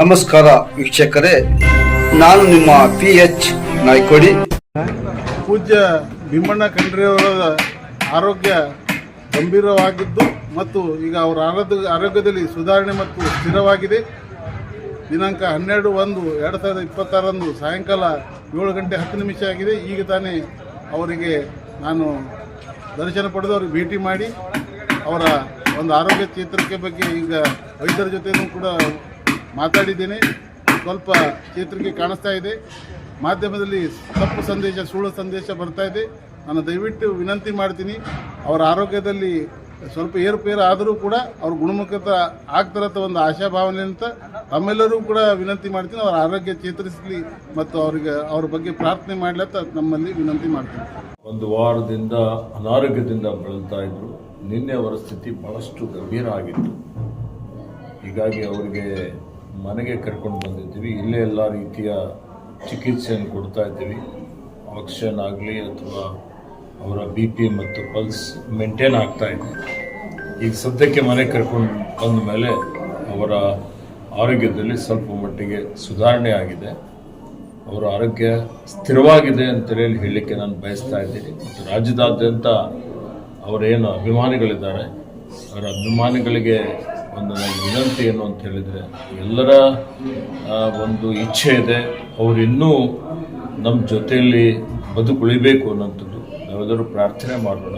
ನಮಸ್ಕಾರ ವೀಕ್ಷಕರೇ, ನಾನು ನಿಮ್ಮ PH ನಾಯ್ಕೋಡಿ. ಪೂಜ್ಯ ಭೀಮಣ್ಣ ಖಂಡ್ರೆಯವರ ಆರೋಗ್ಯ ಗಂಭೀರವಾಗಿದ್ದು ಮತ್ತು ಈಗ ಅವರ ಆರೋಗ್ಯದಲ್ಲಿ ಸುಧಾರಣೆ ಮತ್ತು ಸ್ಥಿರವಾಗಿದೆ. ದಿನಾಂಕ 12/1/2026 ಸಾಯಂಕಾಲ 7:10 ಆಗಿದೆ. ಈಗ ತಾನೇ ಅವರಿಗೆ ನಾನು ದರ್ಶನ ಪಡೆದು ಅವ್ರಿಗೆ ಭೇಟಿ ಮಾಡಿ ಅವರ ಒಂದು ಆರೋಗ್ಯ ಚೇತರಿಕೆ ಬಗ್ಗೆ ಈಗ ವೈದ್ಯರ ಜೊತೆನೂ ಕೂಡ ಮಾತಾಡಿದ್ದೇನೆ. ಸ್ವಲ್ಪ ಚೇತರಿಕೆ ಕಾಣಿಸ್ತಾ ಇದೆ. ಮಾಧ್ಯಮದಲ್ಲಿ ತಪ್ಪು ಸಂದೇಶ, ಸುಳ್ಳು ಸಂದೇಶ ಬರ್ತಾ ಇದೆ. ನಾನು ದಯವಿಟ್ಟು ವಿನಂತಿ ಮಾಡ್ತೀನಿ, ಅವರ ಆರೋಗ್ಯದಲ್ಲಿ ಸ್ವಲ್ಪ ಏರುಪೇರು ಆದರೂ ಕೂಡ ಅವ್ರು ಗುಣಮುಖತ ಆಗ್ತಾರಂತ ಒಂದು ಆಶಾಭಾವನೆ ಅಂತ ತಮ್ಮೆಲ್ಲರೂ ಕೂಡ ವಿನಂತಿ ಮಾಡ್ತೀನಿ. ಅವರ ಆರೋಗ್ಯ ಚೇತರಿಸಲಿ ಮತ್ತು ಅವರಿಗೆ ಅವ್ರ ಬಗ್ಗೆ ಪ್ರಾರ್ಥನೆ ಮಾಡಲಿ ಅಂತ ನಮ್ಮಲ್ಲಿ ವಿನಂತಿ ಮಾಡ್ತೀನಿ. ಒಂದು ವಾರದಿಂದ ಅನಾರೋಗ್ಯದಿಂದ ಬಳಲ್ತಾ ಇದ್ರು. ನಿನ್ನೆ ಅವರ ಸ್ಥಿತಿ ಬಹಳಷ್ಟು ಗಂಭೀರ ಆಗಿತ್ತು. ಹೀಗಾಗಿ ಅವರಿಗೆ ಮನೆಗೆ ಕರ್ಕೊಂಡು ಬಂದಿದ್ದೀವಿ. ಇಲ್ಲೇ ಎಲ್ಲ ರೀತಿಯ ಚಿಕಿತ್ಸೆಯನ್ನು ಕೊಡ್ತಾ ಇದ್ದೀವಿ. ಆಕ್ಸಿಜನ್ ಆಗಲಿ ಅಥವಾ ಅವರ BP ಮತ್ತು ಪಲ್ಸ್ ಮೇಂಟೈನ್ ಆಗ್ತಾ ಇದೆ. ಈಗ ಸದ್ಯಕ್ಕೆ ಮನೆಗೆ ಕರ್ಕೊಂಡು ಬಂದ ಮೇಲೆ ಅವರ ಆರೋಗ್ಯದಲ್ಲಿ ಸ್ವಲ್ಪ ಮಟ್ಟಿಗೆ ಸುಧಾರಣೆ ಆಗಿದೆ. ಅವರ ಆರೋಗ್ಯ ಸ್ಥಿರವಾಗಿದೆ ಅಂತೇಳಿ ಹೇಳಲಿಕ್ಕೆ ನಾನು ಬಯಸ್ತಾ ಇದ್ದೀನಿ. ಮತ್ತು ರಾಜ್ಯದಾದ್ಯಂತ ಅವರೇನು ಅಭಿಮಾನಿಗಳಿದ್ದಾರೆ, ಅವರ ಅಭಿಮಾನಿಗಳಿಗೆ ಒಂದು ನನ್ನ ವಿನಂತಿ ಏನು ಅಂತ ಹೇಳಿದರೆ, ಎಲ್ಲರ ಒಂದು ಇಚ್ಛೆ ಇದೆ, ಅವರು ಇನ್ನೂ ನಮ್ಮ ಜೊತೆಯಲ್ಲಿ ಬದುಕುಳಿಬೇಕು ಅನ್ನೋಂಥದ್ದು. ನಾವೆಲ್ಲರೂ ಪ್ರಾರ್ಥನೆ ಮಾಡೋಣ.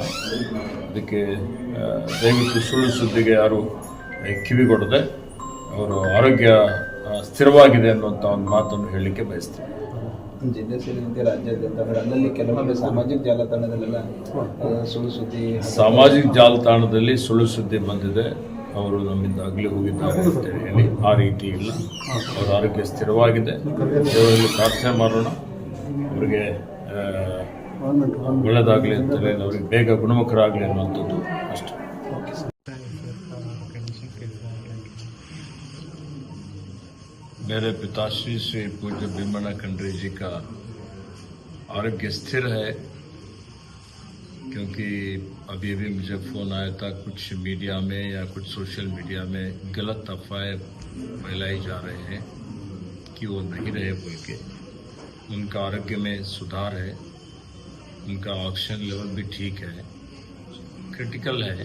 ಅದಕ್ಕೆ ದಯವಿಟ್ಟು ಸುಳ್ಳು ಸುದ್ದಿಗೆ ಯಾರು ಕಿವಿಗೊಡದೆ ಅವರು ಆರೋಗ್ಯ ಸ್ಥಿರವಾಗಿದೆ ಅನ್ನುವಂಥ ಒಂದು ಮಾತನ್ನು ಹೇಳಲಿಕ್ಕೆ ಬಯಸ್ತೀನಿ. ಜಿಲ್ಲೆ ಸೇರಿದಂತೆ ರಾಜ್ಯಾದ್ಯಂತ ಅಲ್ಲಲ್ಲಿ ಕೆಲವೊಮ್ಮೆ ಸಾಮಾಜಿಕ ಜಾಲತಾಣದಲ್ಲೆಲ್ಲ ಸುಳ್ಳು ಸುದ್ದಿ, ಸಾಮಾಜಿಕ ಜಾಲತಾಣದಲ್ಲಿ ಸುಳ್ಳು ಸುದ್ದಿ ಬಂದಿದೆ. ಅವರು ನಮ್ಮಿಂದ ಆಗಲಿ ಹೋಗಿದ್ದಾರೆ ಅಂತ ಹೇಳಿ ಆ ರೀತಿ ಇಲ್ಲ. ಅವರ ಆರೋಗ್ಯ ಸ್ಥಿರವಾಗಿದೆ. ದೇವರಲ್ಲಿ ಪ್ರಾರ್ಥನೆ ಮಾಡೋಣ, ಅವರಿಗೆ ಒಳ್ಳೆಯದಾಗಲಿ ಅಂತ ಹೇಳಿ, ಅವರಿಗೆ ಬೇಗ ಗುಣಮುಖರಾಗಲಿ ಅನ್ನುವಂಥದ್ದು ಅಷ್ಟೇ. मेरे पिताश्री श्री पूज्य भीमण्णा खंड्रे जी का आरोग्य स्थिर है, क्योंकि अभी भी मुझे फ़ोन आया था कुछ मीडिया में या कुछ सोशल मीडिया में गलत अफवाहें फैलाई जा रहे हैं कि वो नहीं रहे बोल के। उनका आरोग्य में सुधार है, उनका ऑक्सीजन लेवल भी ठीक है, क्रिटिकल है,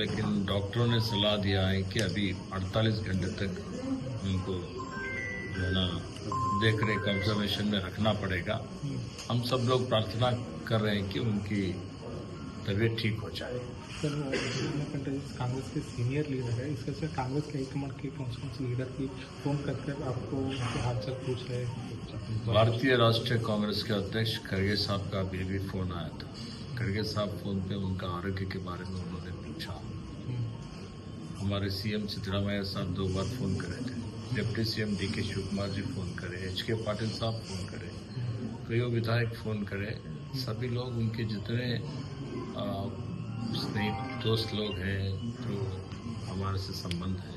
लेकिन डॉक्टरों ने सलाह दिया है कि अभी 48 घंटे तक उनको जो है ना देख रेख ऑब्जर्वेशन में रखना पड़ेगा। हम सब लोग प्रार्थना कर रहे हैं कि उनकी तबीयत ठीक हो जाए। सर, कांग्रेस के सीनियर लीडर है, इसके से कांग्रेस के हाईकमान के कौन से लीडर की फ़ोन करके आपको उनके हालचाल पूछ रहे हैं? भारतीय राष्ट्रीय कांग्रेस के अध्यक्ष खड़गे साहब का भी फ़ोन आया था। खड़गे साहब फ़ोन पे उनका आरोग्य के बारे में उन्होंने पूछा। हमारे CM सिद्धरामैया साहब 2 बार फ़ोन करे थे, deputy CM DK Shivakumar ji phone करे, HK पाटिल साहब फ़ोन करे, कई विधायक फ़ोन करे। सभी लोग उनके जितने स्नेही दोस्त लोग हैं जो हमारे से संबंध है,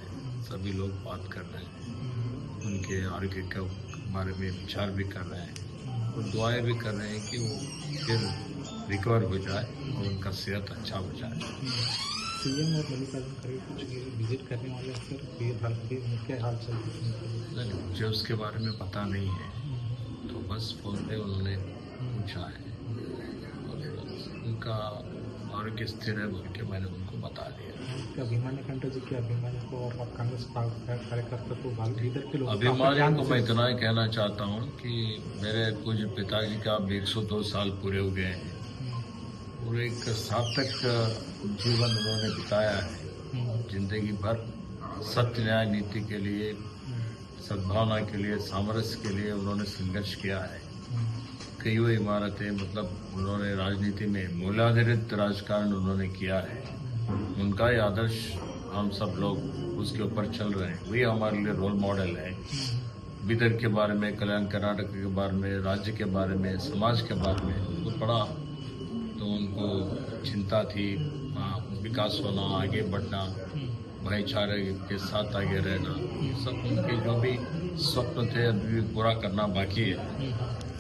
सभी लोग बात कर रहे हैं, उनके आरोग्य के बारे में विचार भी कर रहे हैं और दुआएं भी कर रहे हैं कि वो फिर रिकवर हो जाए और उनका सेहत अच्छा हो जाए। CM और मल्लिकार्जुन खड़गे कुछ विजिट करने वाले हैं सर, उनके हाल चाल मुझे उसके बारे में पता नहीं है, तो बस फ़ोन पे उन्होंने पूछा है और उनका आरोग्य स्थिर है बोल के मैंने उनको बता दिया। भीमण्णा खंड्रे जी के अभिमानी को और कांग्रेस कार्यकर्ता को लीडर के लोग अभिमानी को मैं इतना ही कहना चाहता हूँ कि मेरे पूज्य पिताजी का 102 साल पूरे हो गए हैं और एक सार्थक जीवन उन्होंने बिताया है। जिंदगी भर सत्य न्याय नीति के लिए, सद्भावना के लिए, सामरस्य के लिए उन्होंने संघर्ष किया है। कई इमारतें, मतलब उन्होंने राजनीति में मूल्याधारित राजकारण उन्होंने किया है। उनका ही आदर्श हम सब लोग उसके ऊपर चल रहे हैं, वही हमारे लिए रोल मॉडल है। बिदर के बारे में, कल्याण कर्नाटक के बारे में, राज्य के बारे में, समाज के बारे में उनको पढ़ा तो उनको चिंता थी विकास होना, आगे बढ़ना, भाईचारे के साथ आगे रहना। सब उनके जो भी स्वप्न थे अभी भी पूरा करना बाकी है,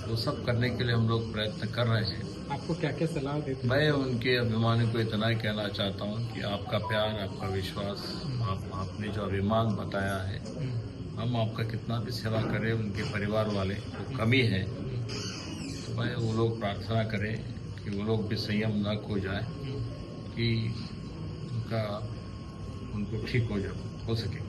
वो सब करने के लिए हम लोग प्रयत्न कर रहे हैं। आपको क्या क्या सलाह देते हैं? मैं उनके अभिमानी को इतना ही कहना चाहता हूँ कि आपका प्यार, आपका विश्वास, आपने जो अभिमान बताया है हम आपका कितना भी सेवा करें, उनके परिवार वाले तो कमी है, तो भाई वो लोग प्रार्थना करें कि वो लोग भी संयम न खो जाए, कि उनको ठीक हो सके।